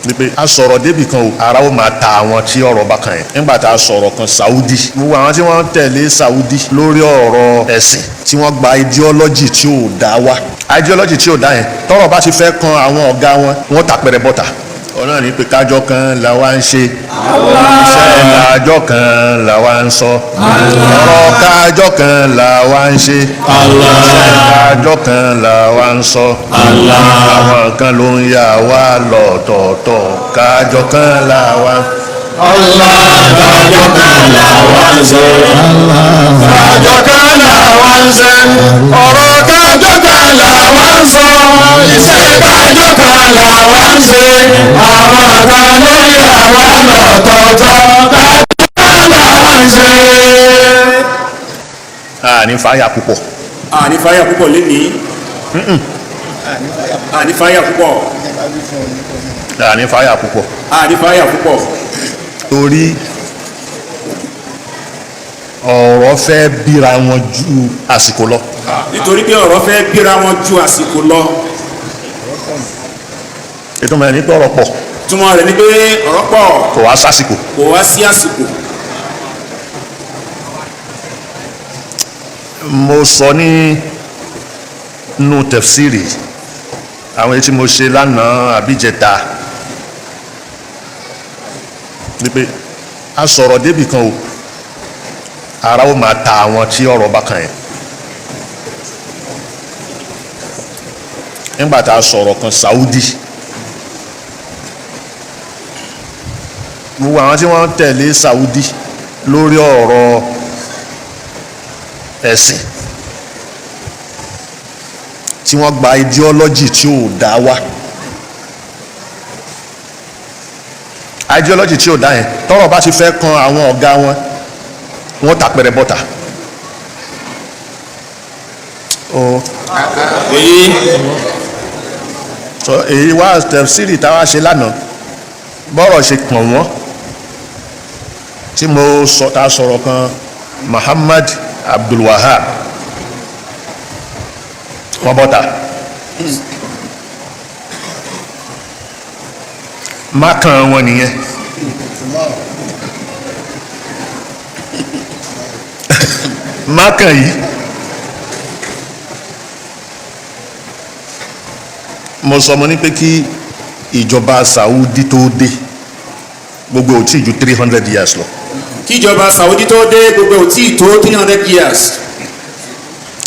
ni pé a sọ̀rọ̀ débì kan o ara ó máa ta àwọn tí ọ̀rọ̀ bá kàn yẹn nígbà tá a sọ̀rọ̀ kan Saudi gbogbo àwọn tí wọ́n tẹ̀lé Saudi lórí ọ̀rọ̀ ẹ̀sìn tí wọ́n gba ideology tí ò dá wá ideology tí ò dá yẹn tọ́rọ̀ bá ti fẹ́ kan àwọn ọ̀gá wọn wọ́n tàpẹrẹ bọ́ta ọ̀nà ní pé kájọ́ kan làwa ń ṣe iṣẹ́ kájọ́ kan làwa ń sọ ọ̀rọ̀ kájọ́ kan làwa ń ṣe iṣẹ́ kájọ́ kan làwa ń sọ àwọn kan ló ń yà wá lọ́tọ̀ọ̀tọ̀ kájọ́ kan làwa ń sọ. kájọ́ kan làwa ń ṣe kájọ́ kan làwa ń ṣe ọ̀rọ̀ kájọ́ kan làwa ń sọ iṣẹ́ kájọ́ kan làwa ń ṣe àwọn kan ló yà wá lọ́tọ̀ọ̀tọ̀ kájọ́ kan làwa ń ṣe. àní fàáyà púpọ̀. àní fàáyà púpọ̀ lénìí. àní fàáyà púpọ̀. àní fàáyà púpọ̀. àní fàáyà púpọ̀. torí ọ̀rọ̀ fẹ́ bíra wọn ju àsìkò lọ. nítorí pé ọ̀rọ̀ fẹ́ bíra wọn ju àsìkò lọ. ìtumọ̀ ẹ̀ ní pé ọ̀rọ̀ pọ̀. ìtumọ̀ rẹ̀ ni pé ọ̀rọ̀ pọ̀. kò wá sásìkò. kò wá sí àsìkò. mo sọ nínú tẹ̀fsírì àwọn èyí tí mo ṣe lánàá àbíjẹta ni pé a sọ̀rọ̀ débì kan o ara ó máa ta àwọn tí ọ̀rọ̀ bá kàn yẹn nígbà tá a sọ̀rọ̀ kan Saudi gbogbo àwọn tí wọ́n tẹ̀lé Saudi lórí ọ̀rọ̀ ẹ̀sìn tí wọ́n gba ideology tí ò dá wá ideology tí ò dá yẹn tọ́rọ̀ bá ti fẹ́ kan àwọn ọ̀gá wọn wọ́n tàpẹrẹ bọ́ta. èyí wá tẹ̀síìrì táwa ṣe lánàá bọ́rọ̀ ṣe kàn wọ́n tí mo ta sọ̀rọ̀ kan Muhammad Abdul Wahab wọ́n bọ́ta mákàn wọn nìyẹn mákàn yìí mo sọ mo ní pé kí ìjọba Saudi tó dé gbogbo ò tí ju 300 years lọ. kí ìjọba Saudi tó dé gbogbo ò tí tó 300 years.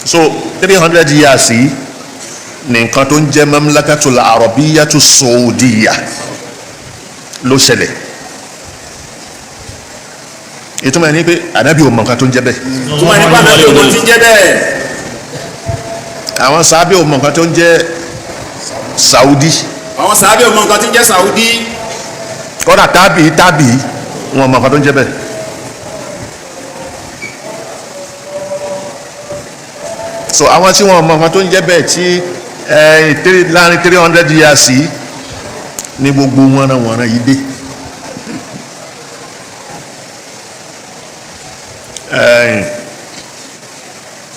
so 300 years yìí ní nǹkan tó ń jẹ́ Mamlakatul Arabiyyatu Saudiya ló ṣẹlẹ̀ ìtumọ̀ ẹni pé ànábì ò mọ nǹkan tó ń jẹ́ bẹ́ẹ̀. ìtumọ̀ ẹni pé ànábì ò mọ tí ń jẹ́ bẹ́ẹ̀. àwọn sàábì ò mọ nǹkan tó ń jẹ́ Saudi. àwọn sàábì ò mọ nǹkan tí ń jẹ́ Saudi. kọ́dà tábì wọn mọ nǹkan tó ń jẹ́ bẹ́ẹ̀. so àwọn tí wọn mọ nǹkan tó ń jẹ́ bẹ́ẹ̀ tí láàrin 300 years yìí ní gbogbo wọnranwọnran yìí dé.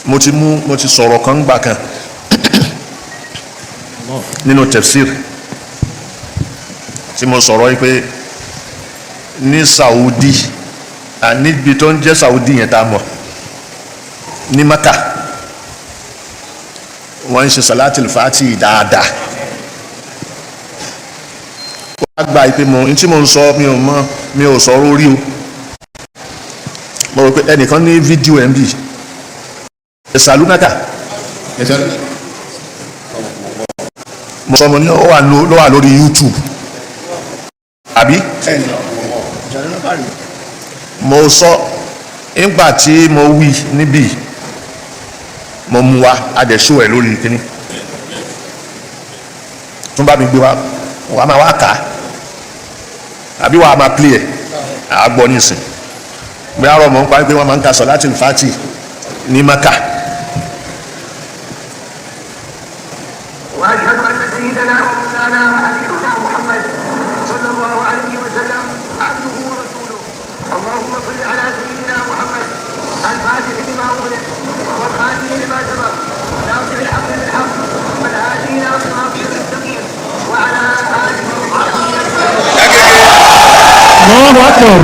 mo ti sọ̀rọ̀ kan gbà kan nínú tafsir tí mo sọ̀rọ̀ yìí pé ní Saudi níbi tó ń jẹ́ Saudi yẹn tá a mọ̀ ní Maka wọ́n ń ṣe salatul fati dáadáa wọ́n á gba ìpè mọ́ ní tí mo ń sọ mi ò sọ̀rọ̀ orí o mo rò pé ẹnìkan ní fídíò ẹ̀ ń bì ẹ̀sàlúnàkà mo sọ mo ní ó wà lórí YouTube àbí mo sọ nígbà tí mo wí níbí mo mú wa adẹ̀ṣó ẹ̀ lórí kíní tún bá mi gbé wa wàá máa wá kà á àbí wàá máa play ẹ̀ àgbọ̀ nísìn bí arọ mọ̀ ń parí pé wọ́n máa ń ka Salatul Fati ní Maka. وأشهد أن سيدنا ومولانا وحبيبنا محمد صلى الله عليه وسلم عبده ورسوله. اللهم صل على سيدنا محمد الفاتح لما أغلق والخاتم لما سبق ناصر الحق بالحق والهادي إلى صراط المستقيم وعلى آله وصحبه Allahu Akbar.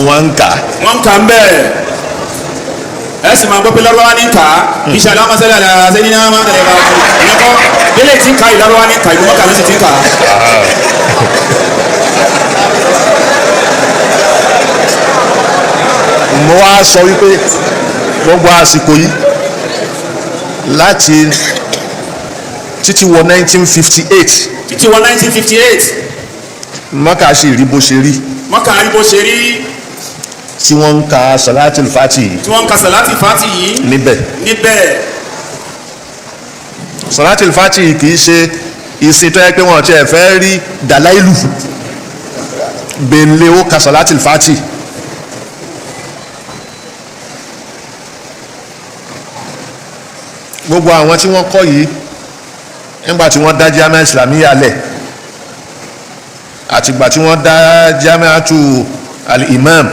wọ́n ń kà. wọ́n ń kà ń bẹ́ẹ̀ ẹ sì máa gbọ́ pé lọ́rọ́ wa ní kà á iṣẹ́ alámasẹ́lẹ̀ àlàyé ní náà máa tẹ̀lé ká ìyẹn kọ́ délé tí ń ka ìlọ́rọ́ wa ní kà ìlú mọ́kà ló sì ti ń kà á. mo wá sọ wípé gbogbo àsìkò yìí láti títí wọ 1958 títí wọ 1958 mọ́kà sì rí bó ṣe rí mọ́kà rí bó ṣe rí tí wọ́n ń ka salatul fati tí wọ́n ń ka sàlátì fati yìí níbẹ̀ salatul fati kì í ṣe ìsìn tó yẹ pé wọ́n ti ẹ̀ fẹ́ rí dàláìlù gbèlè ó ka salatul fati. gbogbo àwọn tí wọ́n kọ́ yìí nígbà tí wọ́n dá jami'a islamiyya lẹ̀ àtìgbà tí wọ́n dá jami'atu al-imam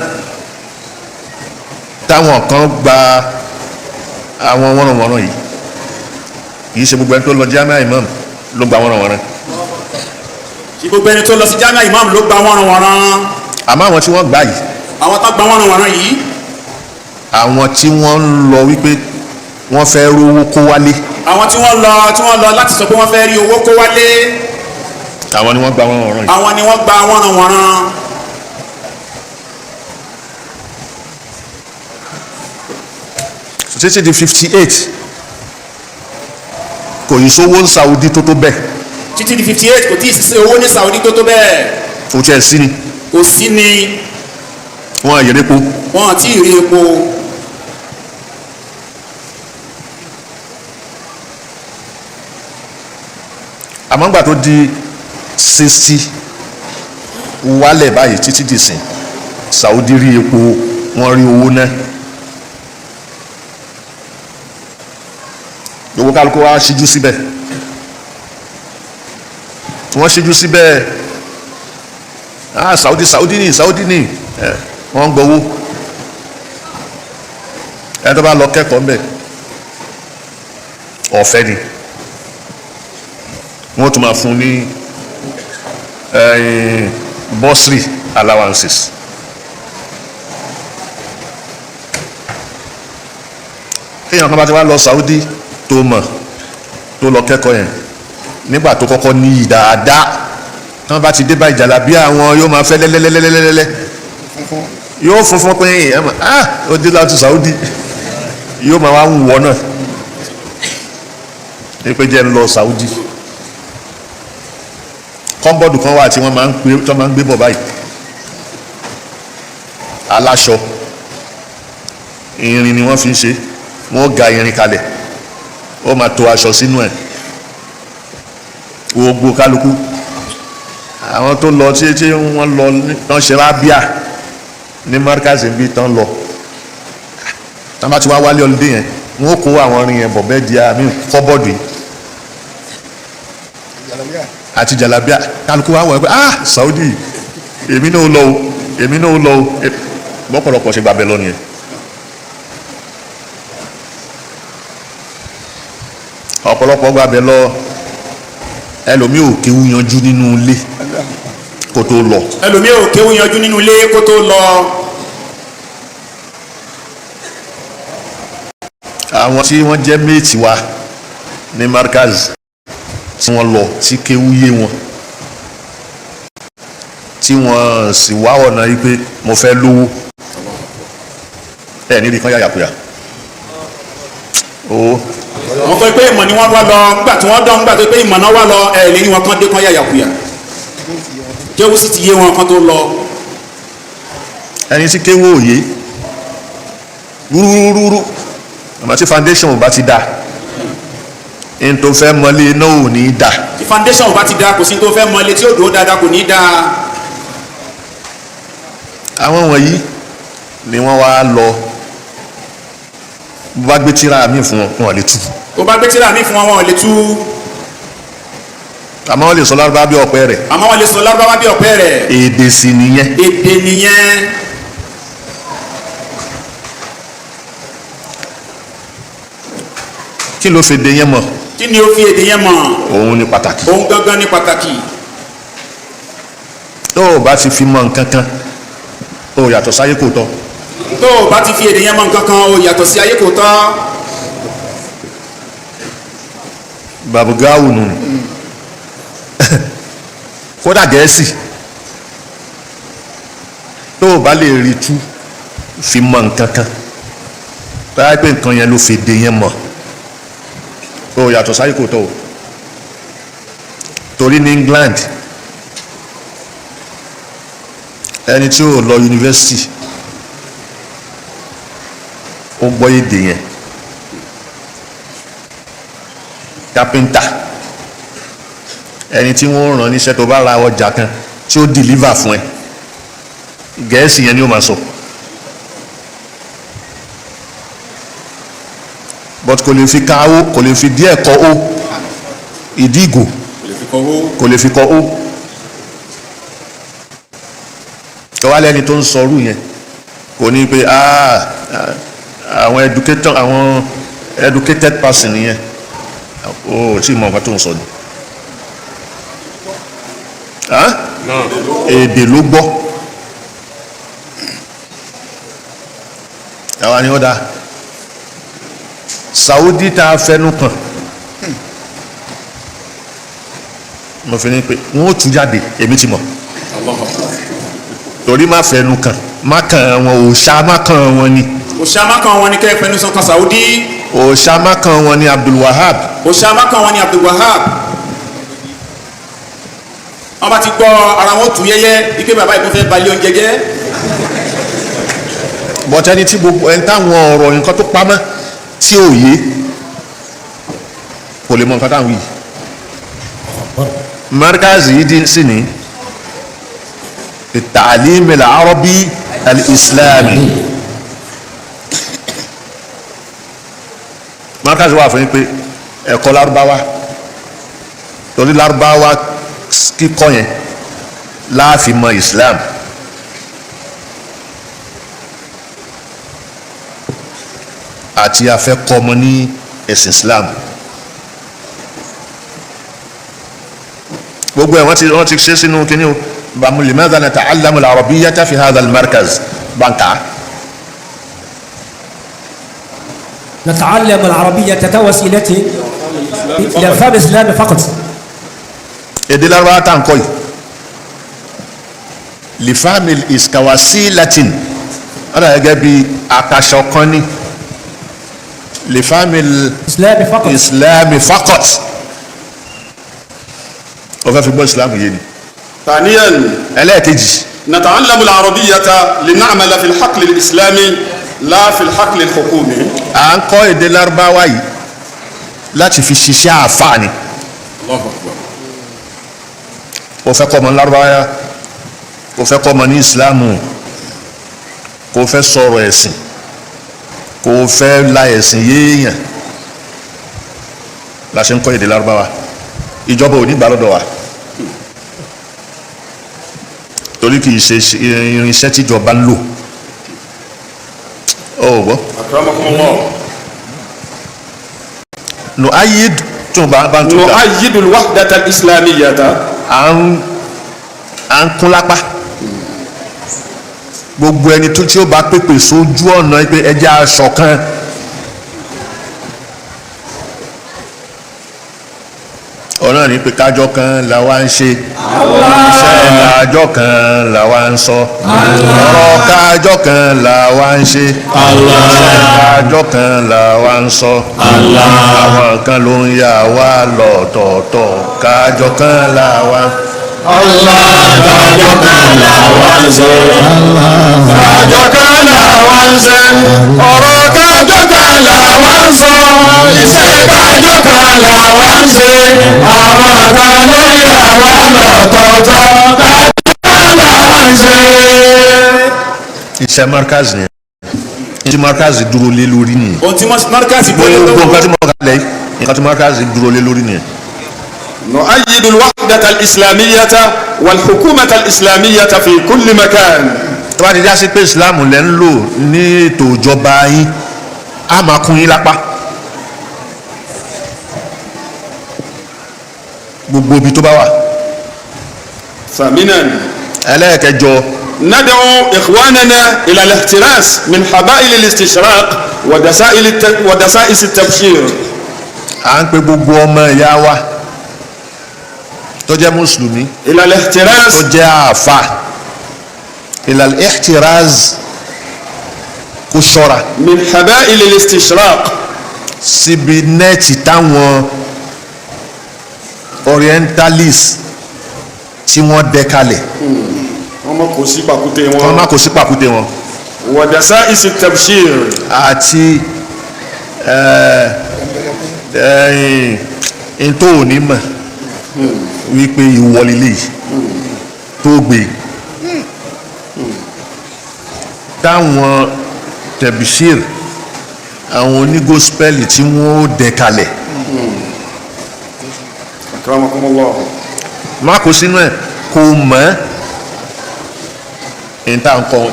táwọn kan gba àwọn wọ́nrọ̀wọ́nrọ̀ yìí kìí ṣe gbogbo ẹni tó lọ jami'a imam ló gba wọ́nrọ̀wọ́nrọ̀ kí gbogbo ẹni tó lọ sí jami'a imam ló gba wọ́nrọ̀wọ́nrọ̀ àmọ́ àwọn tí wọ́n gbà yìí àwọn tó gba wọ́nrọ̀wọ́nrọ̀ yìí àwọn tí wọ́n ń lọ wípé wọ́n fẹ́ rówó kó wálé àwọn tí wọ́n lọ láti sọ pé wọ́n fẹ́ rí owó kó wálé àwọn ni wọ́n gba wọ́nrọ̀wọ́nrọ̀ yìí àwọn ni wọ́n gba wọ́nrọ̀wọ́nrọ̀ títí di 58 kò yí sówó ń Saudi tó tó bẹ́ẹ̀ títí di 58 kò tí ì sí owó ní Saudi tó tó bẹ́ẹ̀ kò tiẹ̀ sí ni kò sí ni wọ́n àyẹ̀rẹ́ po wọ́n àti ìrí epo àmọ́ gbà tó di 60 wálẹ̀ báyìí títí di sìn Saudi rí epo wọ́n rí owó náà gbogbo kálukú wa ṣíjú síbẹ̀ tí wọ́n ṣíjú síbẹ̀ Saudi ni wọ́n ń gbowó ẹni tó bá lọ kẹ́kọ̀ọ́ mbẹ̀ ọ̀fẹ́ ni wọ́n tún máa fún ní bursary allowances kéèyàn kan bá ti wá lọ Saudi tó mọ̀ tó lọ kẹ́kọ̀ọ́ yẹn nígbà tó kọ́kọ́ níyì dáadáa tí wọ́n bá ti dé bá ìjàlá bí àwọn yóò máa fẹ́ lẹ́lẹ́lẹ́lẹ́lẹ́lẹ́ yóò funfun pé ó dé láti Saudi yóò máa wá ń wọ náà ní pé jẹ́ ń lọ Saudi kọ́ńbọ́ọ̀dù kan wà tí wọ́n máa ń gbé bọ̀ báyìí aláṣọ irin ni wọ́n fi ń ṣe wọ́n ga irin kalẹ̀ ó máa to aṣọ sínú ẹ̀ gbogbo kálukú àwọn tó lọ tí wọ́n lọ tán ṣe rábíà ní markazi bí tán lọ tán bá ti wá wálé ọlọ́dẹ yẹn wọ́n kó àwọn irin yẹn bọ̀ bẹ́ẹ̀ di àmì kọ́bọ́ọ̀dù yìí àti jalabia kálukú wa wọ̀ ẹ́ pé Saudi èmi náà lọ o bọ́pọ̀lọpọ̀ ṣe gbàbẹ́ lọ nìyẹn ọ̀pọ̀lọpọ̀ gbàbẹ́ lọ ẹlòmíì ò kéwú yanjú nínú ilé kó tó lọ ẹlòmíì ò kéwú yanjú nínú ilé kó tó lọ àwọn tí wọ́n jẹ́ méètì wa ní markaz tí wọ́n lọ tí kéwú yé wọn tí wọ́n sì wá ọ̀nà yìí pé mo fẹ́ lówó ẹ̀ nídìí kan yàyàkuyà wọ́n fẹ́ pé ìmọ̀ ni wọ́n wá lọ nígbà tí wọ́n dán nígbà tó pé ìmọ̀ náà wá lọ ẹ̀ lé ní wọn kán dé kán yàyàkuyà kéwú sì ti yé wọn kán tó lọ. ẹni tí kéwú òye rúrúrúrú àmọ́ tí foundation ò bá ti da n tó fẹ́ mọ́lé náà ò ní da. tí foundation ò bá ti da kò sí tó fẹ́ mọ́lé tí ó dúró dáadáa kò ní da. àwọn wọ̀nyí ni wọ́n wá lọ bó bá gbé tíra mi fún wọn lè tú. bó bá gbé tíra mi fún wọn lè tú. àmọ́ wọ́n lè sọ lárúbáwá bí ọ̀pẹ rẹ̀. àmọ́ wọ́n lè sọ lárúbáwá bí ọ̀pẹ rẹ̀. èdè sì nìyẹn. èdè nìyẹn. kí ló fèdè yẹn mọ̀. kí ni ó fi èdè yẹn mọ̀. òun ni pàtàkì. òun gangan ni pàtàkì. tó o bá ti fi mọ nǹkan kan o yàtọ̀ sáyé kò tọ́. tó o bá ti fi èdè yẹn mọ̀ nǹkan kan o yàtọ̀ sí ayé kò tọ́. babugawu nù kódà gẹ̀ẹ́sì tó o bá lè rí tú fi mọ nǹkan kan táyà pé nǹkan yẹn ló fi dé yẹn mọ̀ o yàtọ̀ sáyé kò tọ́ o torí ní England ẹni tí ó lọ yunifásitì ó gbọ́ èdè yẹn kápẹ́ńtà ẹni tí wọ́n rán níṣẹ́ tó bá ra ọjà kan tí ó dìlíva fún ẹ gẹ̀ẹ́sì yẹn ni ó máa sọ but kò lè fi ka ó kò lè fi díẹ̀ kọ ó ìdí ìgò kò lè fi kọ ó tọ́wá lẹ́ni tó ń sọrú yẹn kò ní pé àwọn educated person nìyẹn ó tí mọ nǹkan tó ń sọ ni èdè ló gbọ́ àwa ni ó dáa Saudi tá a fẹnu kàn mo fi ní pé wọn ó tú jáde èmi ti mọ̀ torí má fẹnu kàn má kàn wọn òòṣà má kàn wọn ni. òòṣà má kàn wọn ni kẹ́ ẹ fẹnu sọ kan Saudi. òòṣà má kàn wọn ni Abdul Wahab. òòṣà má kàn wọn ni Abdul Wahab. wọ́n bá ti gbọ́ ara wọn tù yẹ́yẹ́ ike bàbá ìbọn fẹ́ balẹ̀ oúnjẹ jẹ́. bọ́tẹ́ ẹni tí gbogbo ẹni táwọn ọ̀rọ̀ nǹkan tó pamọ́ tí ò yé kò lè mọ nǹkan táwọn yìí. markazi yìí dín sí ni التعليم العربي الإسلامي markazi wà fún yín pé ẹ̀kọ́ lárúbáwá torí lárúbáwá kíkọ́ yẹn láàfin mọ Islam àti afẹ́kọ́mọ ní ẹ̀sìn Islam gbogbo ẹ̀ wọ́n ti ṣe sínú kínní o لماذا نتعلم العربية في هذا المركز بانكا نتعلم العربية كوسيلة إلى فهم الإسلام فقط èdè Lárúbáwá tá à ń kọ́ yìí لفهم كوسيلة ọ̀nà gẹ́gẹ́ bí àkàṣọ kan ní لفهم الإسلام فقط ó fẹ́ fi gbọ́ Islam yé ni. ثانيا ẹlẹ́ẹ̀kejì نتعلم العربية لنعمل في الحقل الإسلامي لا في الحقل الحكومي. à ń kọ́ èdè Lárúbáwá yìí láti fi ṣiṣẹ́ àǹfààní. Allahu Akbar. o fẹ́ kọ́ ọmọ Lárúbáwá o fẹ́ kọ́ ọmọ ní Ìsìlámù kò fẹ́ sọ̀rọ̀ ẹ̀sìn kò fẹ́ la ẹ̀sìn yéèyàn la ṣe ń kọ́ èdè Lárúbáwá ìjọba ò ní gbà lọ́dọ̀ wa. torí kì í ṣe irinṣẹ́ tíjọba ń lò ó gbọ́. akramakumullah. no ayid tún bá ń tún ká. نؤيد الوحدة الإسلامية. à ń kún lápá gbogbo ẹni tó tí ó bá pèpè sójú ọ̀nà pé ẹjẹ́ aṣọ kan ọ̀nà ní pé kájọ kan làwa ń ṣe iṣẹ́ kájọ kan làwa ń sọ ọ̀rọ̀ kájọ kan làwa ń ṣe iṣẹ́ kájọ kan làwa ń sọ àwọn kan ló ń yà wá lọ́tọ̀ọ̀tọ̀ kájọ kan làwa ń sọ. kájọ kan làwa ń ṣe. kájọ kan làwa ń ṣe. ọ̀rọ̀ kájọ kan làwa ń sọ. iṣẹ́ kájọ kan làwa ń ṣe. àwọn kan ló yà wá lọ́tọ̀ọ̀tọ̀. kájọ kan làwa ń ṣe. iṣẹ́ markaz ni tí markaz dúró lé lórí nìyẹn. ohun tí markaz dúró lé lórí. nǹkan tí mo kà lẹ́yìn nǹkan tí markaz dúró lé lórí nìyẹn. نؤيد الوحدة الإسلامية والحكومة الإسلامية في كل مكان. tó bá ti já sí pé islam lẹ́ ń lò ní ètò ìjọba yín á máa kún yín lápá gbogbo ibi tó bá wà. ثامنا ẹlẹ́ẹ̀kẹjọ ندعو إخواننا إلى الاحتراس من حبائل الاستشراق ودسائس التبشير. à ń pe gbogbo ọmọ ìyá wa tó jẹ́ mùsùlùmí إلى الاحتراس tó jẹ́ àáfà ilal ihtiraz kó ṣọ́ra من حبائل الاستشراق síbi nẹ́ẹ̀tì táwọn orientalist tí wọ́n dẹ kalẹ̀ wọ́n má kó sí pàkúté kọ́ wọn. má kó sí pàkúté wọn ودسائس التبشير àti ntó òní mọ̀ wípé ìwọlélé tó gbé táwọn tẹ̀bíṣìr àwọn onígóspẹ́lì tí wọ́n ó dẹ kalẹ̀ أكرمكم الله. má kó sínú ẹ̀ kó mọ̀ ẹ̀ tá à ń kọ́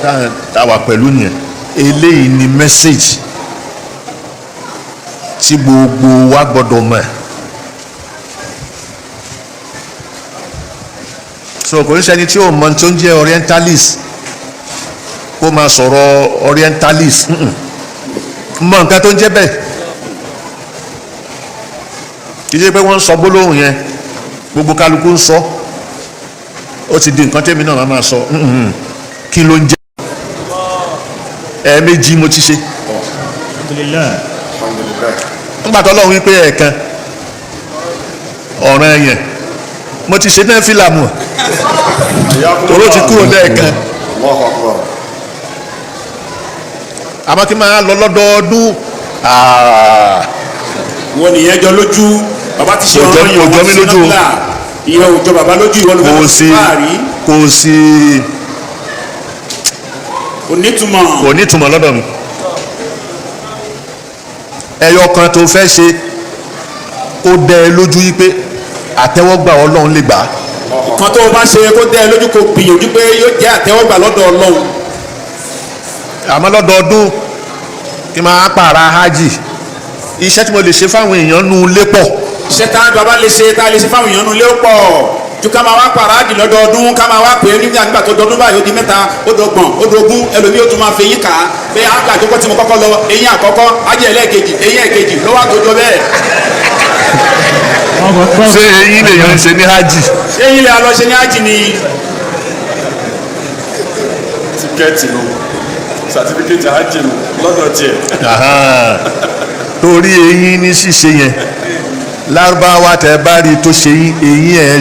tá a wà pẹ̀lú nìyẹn eléyìí ni mẹ́sẹ̀gì tí gbogbo wa gbọ́dọ̀ mọ̀ so kò ní sẹ́ni tí ó mọ̀ tó ń jẹ́ orientalist kó máa sọ̀rọ̀ orientalist mọ̀ nǹkan tó ń jẹ́ bẹ́ẹ̀ kì í ṣe pé wọ́n ń sọ gbólóhùn yẹn gbogbo kálukú ń sọ ó ti di nǹkan tẹ́mi náà máa sọ kí ló ń jẹ́ ẹ̀ẹ̀mejì mo ti ṣe nígbà tó lọ́wọ́ wípé ẹ̀ẹ̀kan ọ̀ràn ẹ̀yẹn mo ti ṣe náà fílàmù tòró ti kúrò lẹ́ẹ̀kan الله أكبر. àmọ́ kí máa lọ lọ́dọọdún wọn nìyẹn jọ lójú bàbá ti ṣe Kò jọ- ọ̀rọ̀ yìí kò jọ wọ́n mí ti ṣe lójú o. náà ìyẹn ò jọ bàbá lójú ìwọ ló kò fẹ́ sí fáàrí kò sí kò nítumọ̀ kò ní ìtumọ̀ lọ́dọ̀ mi ẹyọ kan tó fẹ́ ṣe kó dẹ ẹ lójú yí pé àtẹ́wọ́gbà Ọlọ́run lè gbà á kan tó o bá ṣe kó dẹ́ ẹ lójú kó gbìyànjú pé yóò jẹ́ àtẹ́wọ́gbà lọ́dọ̀ Ọlọ́run àmọ́ lọ́dọọdún kí n máa pààrà hajj iṣẹ́ tí mo lè ṣe fáwọn èèyàn nù lé pọ̀ iṣẹ́ tá a bàbá lè ṣe tá a lè ṣe fáwọn èèyàn nulẹ̀ ó pọ̀ ju ká máa wá pàràdì lọ́dọọdún ká máa wá pè é nígbà tó dọdún báyìí ó di mẹ́ta ó dọgbọ̀n ó dogún ẹlòmíì ó tún máa fi eyín kà á bẹ́ẹ̀ á gbà àjọpọ̀ tí mo kọ́kọ́ lọ eyín àkọ́kọ́ ajẹ́ ẹlẹ́ẹ̀kejì eyín ẹ̀kejì ló wá tó jọ bẹ́ẹ̀ ṣé eyín lèèyàn ń ṣe ní hajj ṣé eyín lè a lọ ṣe ní ájì ni tíkẹ́ẹ̀tì nù sàtífíkẹ́tì hajj nù lọ́dọ̀ tiẹ̀. Ahan. torí eyín ní ṣíṣe yẹn lárúbáwá tẹ bá rí tó ṣe eyín ẹ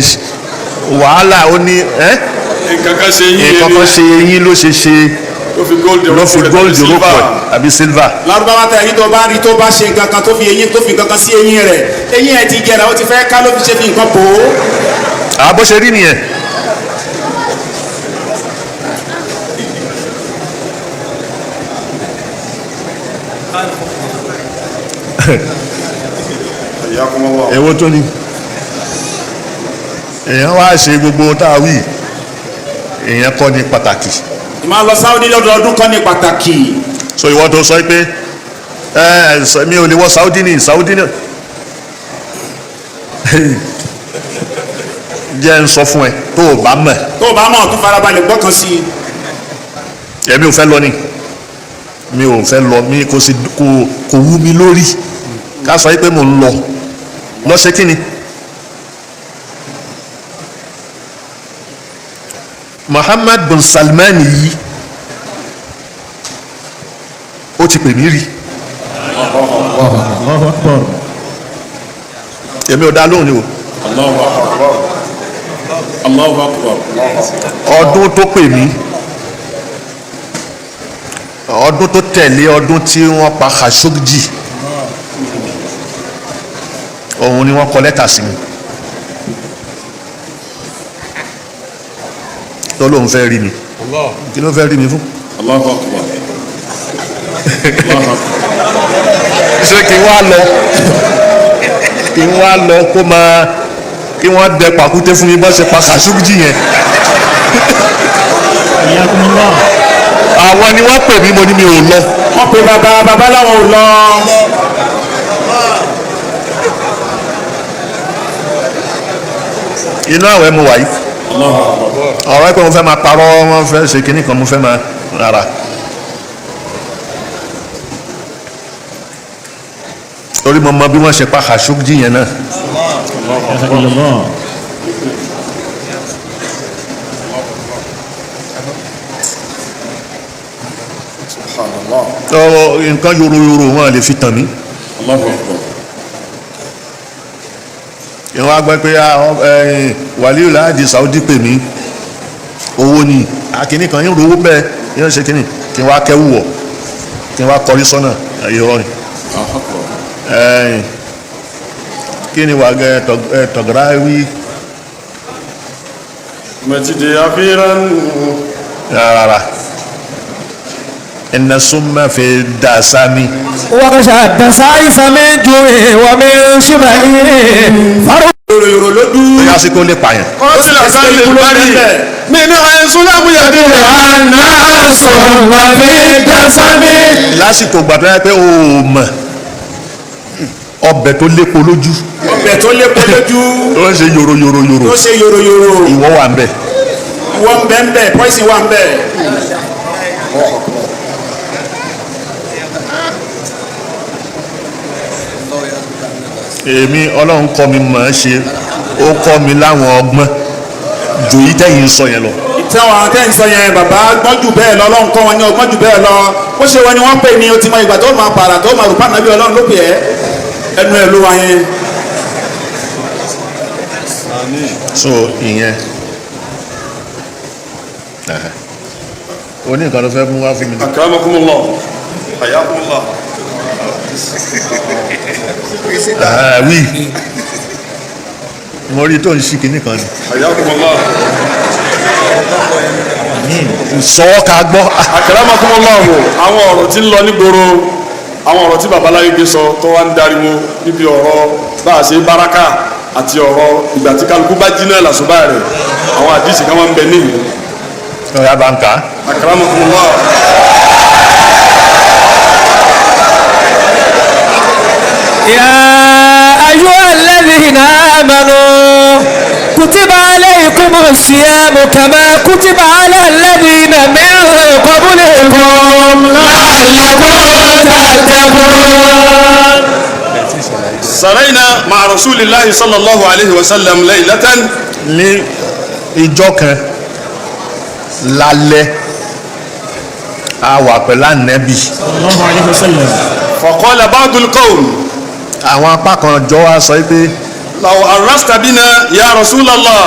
wàhálà ó ní nǹkan kan ṣe yín nǹkan kan ṣe eyín ló ṣe ló fi gold ló fi gold rọ́pò ẹ̀ àbí silver lárúbáwá tẹ ẹni tó bá rí tó bá ṣe nǹkan kan tó fi eyín tó fi nǹkan kan sí eyín rẹ̀ eyín ẹ̀ ti jẹrà ó ti fẹ́ ká ló fi ṣe fi nǹkan bò ó àbó ṣe rí nìyẹn Hayyakumullah. èwo tó ní èèyàn wá ṣe gbogbo tá a wí èèyàn kọ́ ní pàtàkì máa lọ sáwọ́dí lọ́dọọdún kọ́ ní pàtàkì so ìwọ tó sọ pé mi ò lè wọ Saudi ní Saudi ní jẹ́ ń sọ fún ẹ tó o bá mọ̀ tó o bá mọ̀ tó farabalẹ̀ gbọ́kàn sí i èmi ò fẹ́ lọ ni mi ò fẹ́ lọ mi kò wú mi lórí ká sọ pé mo ń lọ ṣe kí ni Muhammad bin Salman yìí ó ti pè mí rí èmi ò dá lóhùn ni o Allahu Akbar Allahu Akbar ọdún tó pè mí ọdún tó tẹ̀lé ọdún tí wọ́n pa Khashoggi òun ni wọ́n kọ lẹ́tà sí mi tó lóun fẹ́ rí mi kí ló fẹ́ rí mi fún Allahu Akbar Allahu Akbar ṣé kí n wá lọ kó máa kí wọ́n dẹ pàkúté fún mi bọ́ ṣe pa Khashoggi yẹn àwọn ni wọ́n pè mí mo ní mi ò lọ wọ́n pe bàbá láwọn ò lọ inú àwẹ̀ mo wà yìí ọ̀rọ̀ ẹ̀ pé mo fẹ́ máa parọ́ wọ́n fẹ́ ṣe kinní kan mo fẹ́ máa rárá. torí mo mọ bí wọ́n ṣe pa Khashoggi yẹn náà. nǹkan yòròyòrò wọn lè fi tàn mí. ìwọ́n agbẹ́ pé wàlíù láàdì Saudi pè mí owó ni akínní kan yín rówó bẹ́ẹ̀ yín ṣe kínní kí n wá kẹ́wù wọ̀ kí n wá kọrí sọ́nà irọ́ ni. kí ni wàá gẹ tọ̀gọ́rá wí. mẹtìdì àfihàn. rárá inna summa fi dasami. وغشى الدسائس من جوع ومن شبع yòrò ló dún. ó yà sí kó lè pààyàn. kọ́sì làkàn lè bari mi ní àìsùn lábúyàdé rẹ̀. àná sọ̀rọ̀ fi dasami. lásìkò gbàdúrà yẹn pé o mọ̀ ọbẹ̀ tó lépo lójú. ọbẹ̀ tó lépo lójú. tó ń ṣe yòrò yòrò yòrò. tó ṣe yòrò yòrò. ìwọ wà ń bẹ̀. ìwọ ń bẹ̀ ń bẹ̀ pọ́ìsì wà ń bẹ̀. èmi ọlọ́run kọ́ mi mọ̀ ẹ́ ṣe ó kọ́ mi láwọn ọgbọ́n jù yí tẹ́yìn sọ yẹn lọ. ìtẹ́wọ̀n àtẹ́yìn sọ yẹn bàbá gbọ́n jù bẹ́ẹ̀ lọ ọlọ́run kọ́ wọn ní ọgbọ́n jù bẹ́ẹ̀ lọ ó ṣe wọn ni wọ́n pè ní o ti mọ ìgbà tó máa pààrà tó máa rò pààrà bí ọlọ́run ló pè ẹ́ ẹnu ẹ̀ ló wá yẹn. so ìyẹn oní nǹkan ló fẹ́ mú wá fún mi. akramakumullah hayakumullah. wí mo rí tó ń ṣí kinní kan ni. hayakumullah. sọ ká gbọ́. akramakumullah o àwọn ọ̀rọ̀ tí ń lọ nígboro àwọn ọ̀rọ̀ tí babaláyé gbé sọ tó wá ń dariwo níbi ọ̀rọ̀ bá a ṣe báraka àti ọ̀rọ̀ ìgbà tí kálukú bá jí náà làṣọ báyìí rẹ̀ àwọn àdìsí kan máa ń bẹ níhìn. ọ̀yà bá ń kà á. akramakumullah. يا أيها الذين آمنوا كتب عليكم الصيام كما كتب على الذين من قبلكم لعلكم تتقون. سرينا مع رسول الله صلى الله عليه وسلم ليلة. ní ìjọ kan lálẹ́ a wà pẹ̀lú ànábì. sallallahu alayhi wa sallam. فقال بعض القوم àwọn apá kan jọ wá sọ pé لو أرست بنا يا رسول الله.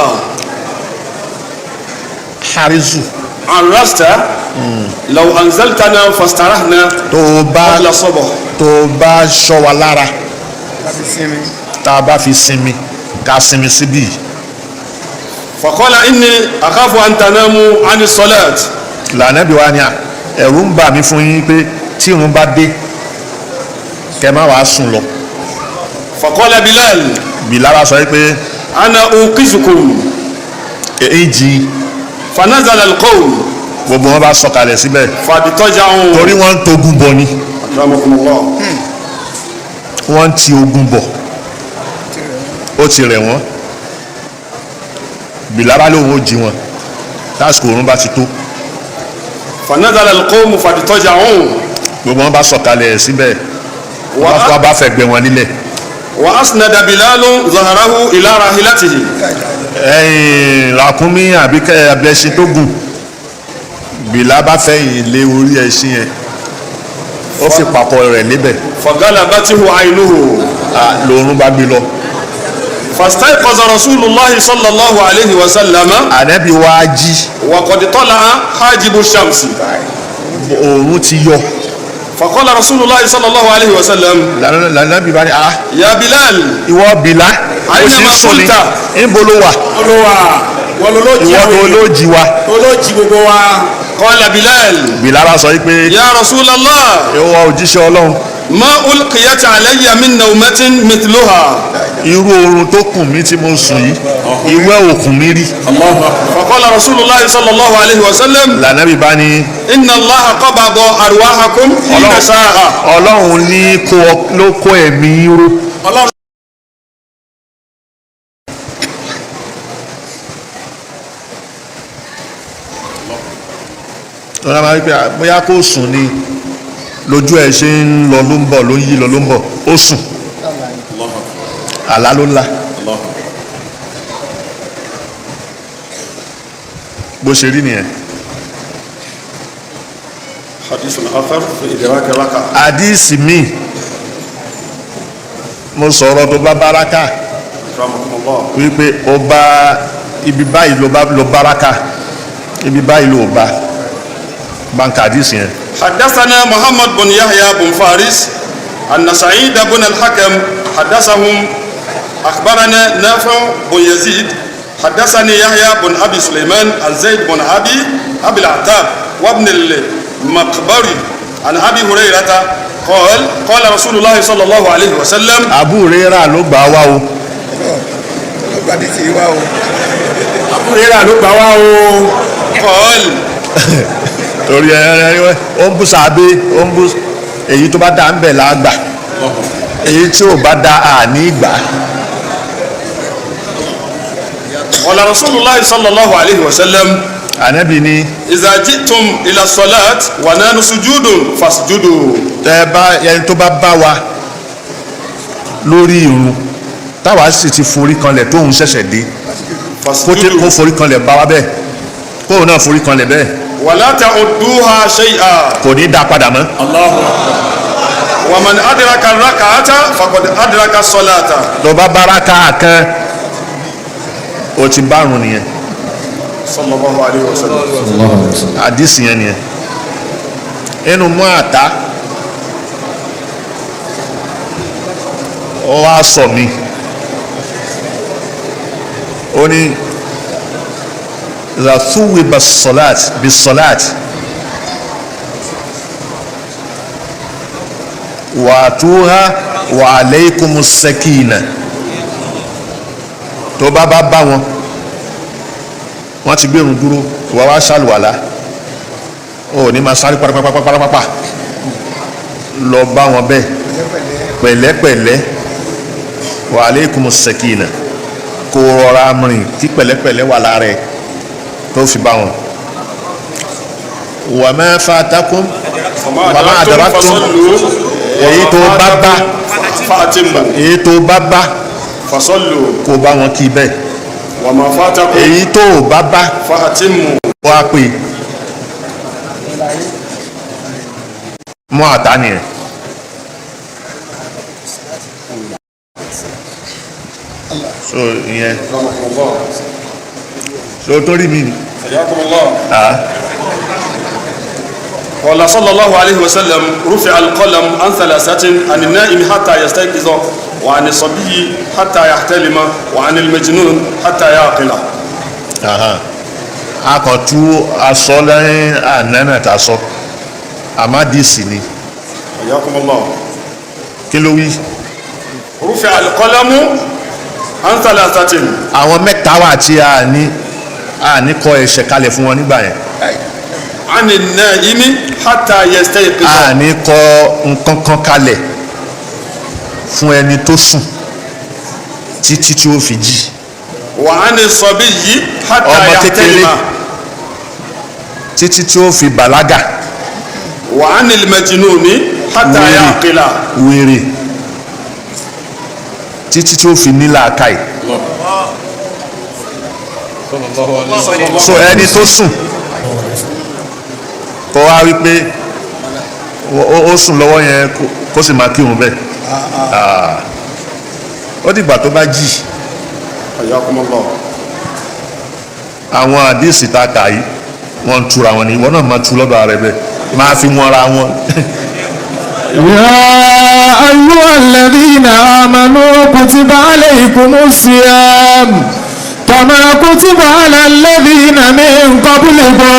harisu أرست لو أنزلتنا فاسترحنا tó قبل الصبح. bá ṣọ́ wa lára tá a bá fi sinmi ká sinmi síbí. فقال إني أخاف أن تناموا عن الصلاة. lànàbí wa ni ẹ̀rù ń bà mí fún yín pé tí irun bá dé kẹ́ má wàá sùn lọ. فقال بلال Bìlára sọ pé أنا أوقظكم. èjì فنزل القوم gbogbo wọn bá sọ̀kalẹ̀ síbẹ̀ فاضطجعوا. torí wọ́n ń togun bọ̀ ni أكرمكم الله. wọ́n ń ti ogun bọ̀ ó ti rẹ̀ wọ́n Bìlára lòun ó jí wọn lásìkò òun bá ti tó فنزل القوم فاضطجعوا. gbogbo wọn bá sọ̀kalẹ̀ síbẹ̀ wọ́n bá fẹ̀gbẹ́ wọn nílẹ̀. وأسند بلال ظهره إلى راحلته. làkúnmí àbí abẹ́sí tó gùn Bìlá bá fẹ̀yìn lé orí ẹṣin yẹn ó fi pàkọ́ rẹ̀ lébẹ̀ فغلبته عينه. lòun bá gbé lọ. فاستيقظ رسول الله صلى الله عليه وسلم ànábì wá jí وقد طلع حاجب الشمس. òòrùn ti yọ فقال رسول الله صلى الله عليه وسلم lànàbì bá ní يا بلال ìwọ Bìlá ó sì ń sùn ní níbo ló wà olùwà wọn ló jí ìwọ tó ló jí wa. olóòjì gbogbo wa. قال بلال Bìlá bá sọ pé يا رسول الله ìwọ òjíṣẹ́ Ọlọ́run ما ألقيت علي من نومة مثلها. irú oorun tó kùn mí tí mo sùn yìí ìwẹ́ òkùn mi rí. فقال رسول الله صلى الله عليه وسلم lànàbì bá ní إن الله قبض أرواحكم حين شاء. Ọlọ́run ní ló kó ẹ̀mí ró. tó náà máa rí pé bóyá kó sùn ni lójú ẹ̀ ṣe ń lọ ló ń bọ̀ ló ń yí lọ ló ń bọ̀ ó sùn àlá ló ńlá bó ṣe rí nìyẹn. حديث آخر في إدراك الركعة. àdíìsì míì mo sọ̀rọ̀ tó bá báraka أكرمكم الله. wípé ó bá ibi báyìí ló báraka ibi báyìí ló bá báńkà àdíìsì yẹn. حدثنا محمد بن يحيى بن فارس أن سعيد بن الحكم حدثهم أخبرنا نافع بن يزيد حدثني يحيى بن أبي سليمان عن زيد بن أبي العتاب وابن المقبري عن أبي هريرة قال رسول الله صلى الله عليه وسلم. Abu Hurairah ló gbà wá o. Abu Hurairah ló gbà wá o. قال torí ó ń bú sàbẹ ó ń bú èyí tó bá dá ń bẹ̀ là gbà èyí tí ò bá dá àní gbà. قال رسول الله صلى الله عليه وسلم. Ànábì ní. إذا جئتم إلى الصلاة ونحن سجود فاسجدوا. tẹ́ bá ẹni tó bá bá wa lórí irun táwa sì ti forí kanlẹ̀ tóun ṣẹ̀ṣẹ̀ dé kó forí kanlẹ̀ bá wa bẹ́ẹ̀ kóun náà forí kanlẹ̀ bẹ́ẹ̀. ولا تعدوها شيئا. kò ní dá padà mọ́. ومن أدرك الركعة فقد أدرك الصلاة. tó bá báraka kan o ti bárun nìyẹn. صلى الله عليه وسلم. àdìsí yẹn nìyẹn. inú mọ́ àtá ó wá sọ mí ó ní rasuwi bisolat wàtúhà wà aleikum sakina tó bá wọn wọ́n ti gbẹ̀rún dúró ìwà wá ṣàlùwàlá ó ní máa sáré pátápátápátápátá lọ bá wọn bẹ́ẹ̀ pẹ̀lẹ́pẹ̀lẹ́ wa alaykumus sakina kó rọra rìn kí pẹ̀lẹ́pẹ̀lẹ́ wà lára ẹ̀ tó fi bá wọn. wa ma fatakum wa ma adraktum èyí tó bá bá kó bá wọn kí bẹ́ẹ̀. وما فاتكم èyí tó bá فأتموا. wá pé mọ́ àtá nìyẹn. so ìyẹn so tó rí mi ni. حياكم الله. قال صلى الله عليه وسلم رفع القلم عن ثلاثة عن النائم حتى يستيقظ وعن الصبي حتى يحتلم وعن المجنون حتى يعقل. a kàn tú aṣọ lẹ́yìn ànánà tá a sọ àmádìsí ni. حياكم الله. kí ló wí. رفع القلم عن ثلاثة. àwọn mẹ́ta wà tí a ní kọ ẹ̀ṣẹ̀ kalẹ̀ fún wọn nígbà yẹn. عن النائم حتى يستيقظ. a ní kọ nǹkan kan kalẹ̀ fún ẹni tó sùn títí tí ó fi jí. وعن الصبي حتى ọmọ kékeré يحتلم. títí tí ó fi bàlágà. وعن المجنون حتى يعقل. wèrè títí tí ó fi ní làákàyè. so ẹni tó sùn kó wá wí pé ó sùn lọ́wọ́ yẹn kó sì máa kírun bẹ́ẹ̀ ó dìgbà tó bá jí. حياكم الله. àwọn àdìsí tá a kà yìí wọ́n ń tura wọn ni ìwọ náà máa tu lọ́dọ̀ rẹ bẹ́ẹ̀ máa fi wọn ra wọn. يا أيها الذين آمنوا كتب عليكم الصيام كما كتب على الذين من قبلكم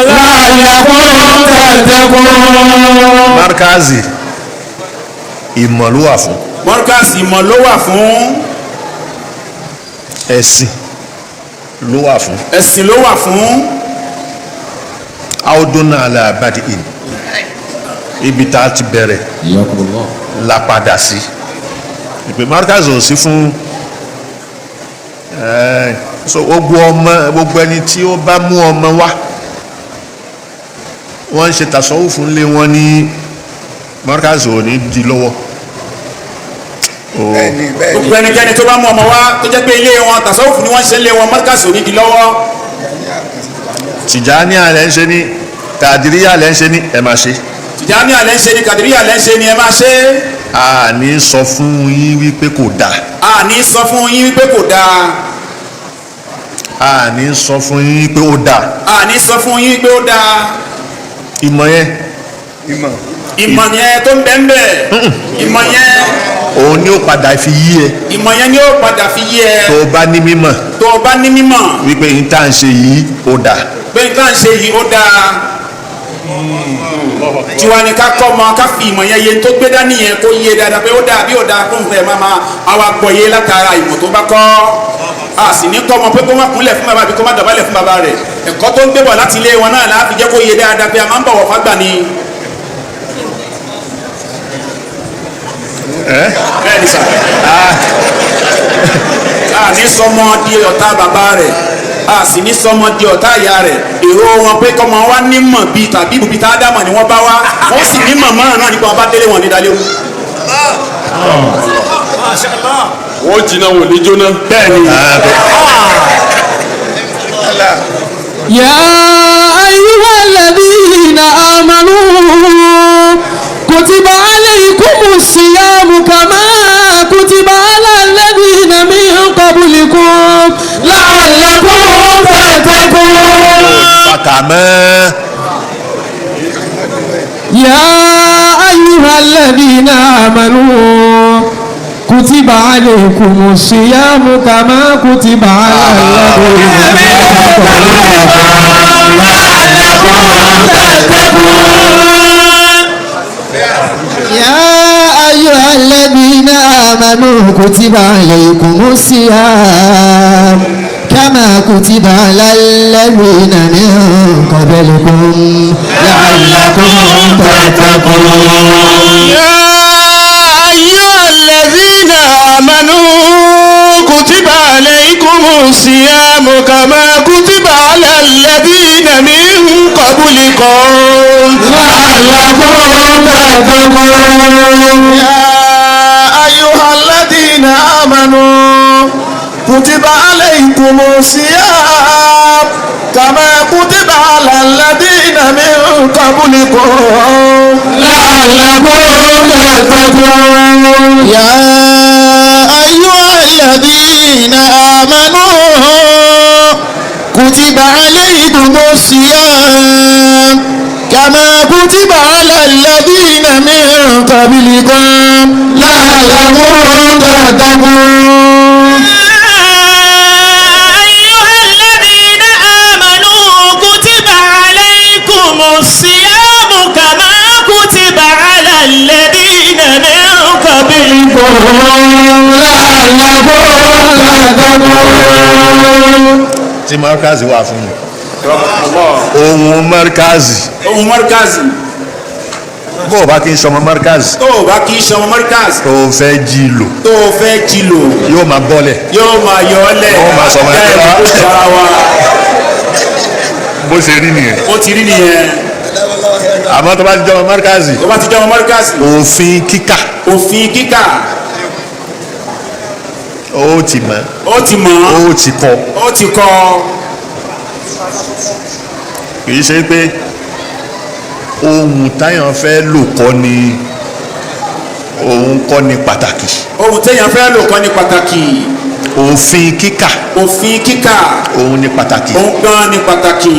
لعلكم تتقون. markazi ìmọ̀ ló wà fún. Markaz ìmọ̀ ló wà fún. ẹ̀sìn ló wà fún. ẹ̀sìn ló wà fún. auduna alabadi in ibi tá a ti bẹ̀rẹ̀ la padà sí. ìpè markazi ò sí fún so gbogbo ẹni tí ó bá mú ọmọ wá wọ́n ń ṣe tasawufu ńlé wọn ní markazi ò ní di lọ́wọ́. gbogbo ẹnikẹ́ni tó bá mú ọmọ wa tó jẹ́ pé ilé wọn tasawufu ni wọ́n ṣe lé wọn markazi ò ní di lọ́wọ́. Tìjàní àlẹ́ ń ṣe ní Kàdíríyà àlẹ́ ń ṣe ní ẹ máa ṣe. Tìjàní àlẹ́ ń ṣe ní Kàdíríyà àlẹ́ ń ṣe ní ẹ máa ṣe. a ní sọ fún yín wípé kò dáa. a ní sọ fún yín wípé kò dáa. a ní sọ fún yín wípé ó dáa. a ní sọ fún yín wípé ó dáa. ìmọ̀ yẹn. ìmọ̀ yẹn tó ń bẹ ń bẹ. ìmọ̀ yẹn. òun ni ó padà fi yí ẹ. ìmọ̀ yẹn ni ó padà fi yí ẹ. tó o bá ní mímọ̀. tó o bá ní mímọ̀. wípé n tá à ń ṣe yìí ó dáa. pé n tá à ń ṣe yìí ó dáa. tiwa ni ká kọ́ ọmọ ká fi ìmọ̀ yẹn yé tó gbé dání yẹn kó yé dáadáa pé ó dáa bí ó dáa kó n fẹ́ máa àwa gbọ́ yé látara ìmọ̀ tó bá kọ́. a sì ní kọ́ ọmọ pé kó má kúnlẹ̀ fún bàbá àbí kó má dọ̀bálẹ̀ fún bàbá rẹ̀ ẹ̀kọ́ tó ń gbé bọ̀ láti ilé wọn náà láti jẹ́ kó yé dáadáa pé a máa ń bọ̀wọ̀ fágbà ni. bẹ́ẹ̀ ni sà. a ní sọmọ di ọ̀tá bàbá rẹ̀ a sì ní sọmọ di ọ̀tá ìyá rẹ̀ èrò wọn pé kọ́mọ wa nímọ̀ bíi tàbí bíi tá a dámọ̀ ni wọ́n bá wá wọ́n sì nímọ̀ mọ́ràn náà nípa wọn bá délé wọn ní dalẹ́ wọn. wọ́n jìnnà wò ní jóná. bẹ́ẹ̀ni. يا أيها الذين آمنوا كتب عليكم الصيام كما كتب على الذين من قبلكم لعلكم تتقون. يا أيها الذين آمنوا كتب عليكم الصيام كما كتب على الذين من قبلكم لعلكم تتقون. يا أيها الذين آمنوا كتب عليكم الصيام كما كتب على الذين من قبلكم لعلكم تتقون. يا أيها الذين آمنوا كتب عليكم الصيام كما كتب على الذين من قبلكم لعلكم تتقون. يا أيها الذين آمنوا كتب عليكم الصيام كما كتب على الذين من قبلكم لعلكم تتقون. يا أيها الذين آمنوا كتب عليكم الصيام كما كتب على الذين من قبلكم لعلكم تتقون. أيها الذين آمنوا كتب عليكم الصيام كما كتب على الذين من قبلكم لعلكم تتقون. tí markazi wà fún mi. ohun markazi. ohun markazi. bó o bá kí n sọmọ markazi. tó o bá kí n sọmọ markazi. tó o fẹ́ jí lò. tó o fẹ́ jí lò. yóò máa bọ́lẹ̀. yóò máa yọ ọ́ lẹ̀. yóò máa sọmọ ẹgbẹ́ wa. bó ṣe rí nìyẹn. ó ti rí nìyẹn. àmọ́ tó bá ti jọmọ markazi. tó bá ti jọmọ markazi. òfin kíkà. òfin kíkà. ó ti mọ̀. ó ti mọ̀. ó ti kọ́. ó ti kọ́. kì í ṣe pé ohun táyàn fẹ́ lò kọ́ ni ohun kọ́ ni pàtàkì. ohun téèyàn fẹ́ lò kọ́ ni pàtàkì. òfin kíkà. òfin kíkà. ohun ni pàtàkì. ohun gan ni pàtàkì.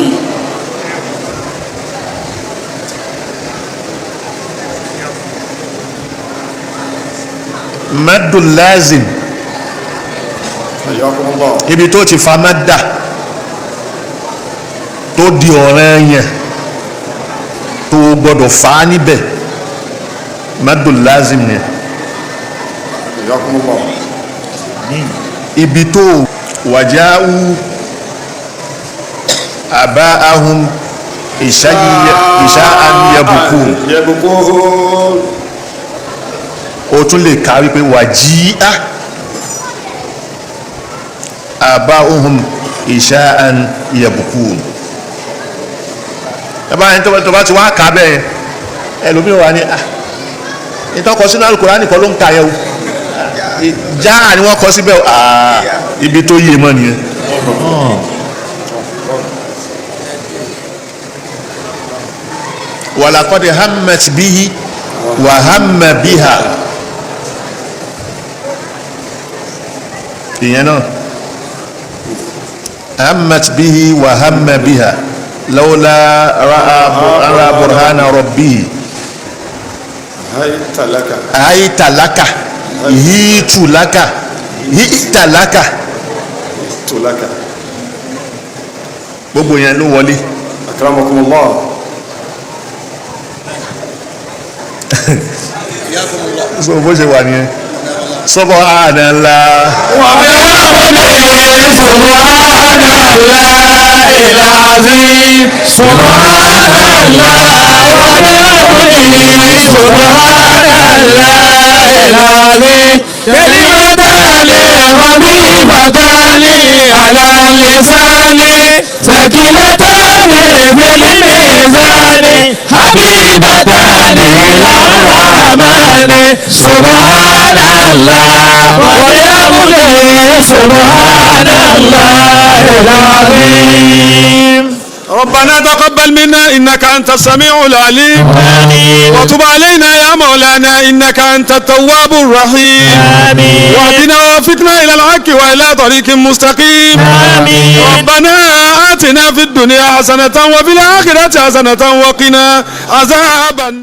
madul lazim. ibi tó ti fa madda tó di ọ̀ranyàn tó gbọ́dọ̀ fà á níbẹ̀ madul lazim ni. ibi tó wàjáwú aba'ahum ìṣá'an yabukun o tún lè ka wípé wàjí'á aba'ahum ìṣá'an yabukun ẹ bá yẹn tó bá ti wá kà bẹ́ẹ̀ ẹlòmíràn wà ní ìtọ́kọ sínú Al-Qur'an nìkan ló ń ka yẹ o jáà ni wọ́n kọ síbẹ̀ ibi tó yé mọ́ nìyẹn. walaqad hammat bihi wa hamma biha ìyẹn náà hammat bihi wa hamma biha lawla ra'a burhana rabbihi haytalaka hitulaka gbogbo yẹn ló wọlé. akramakumullah. so bó ṣe wà nìyẹn subhanallah. wa bihamdihi subhanallahil azim subhanallah wa bihamdihi subhanallahil azim kalimatani habibatani ala lisani sakilatani fil mizani habibatani rahmani subhanallah wa bihamdihi subhanallahil azim. ربنا تقبل منا إنك أنت السميع العليم وتب علينا يا مولانا إنك أنت التواب الرحيم واهدنا ووفقنا إلى الحق وإلى طريق مستقيم ربنا آتنا في الدنيا حسنة وفي الآخرة حسنة وقنا عذاب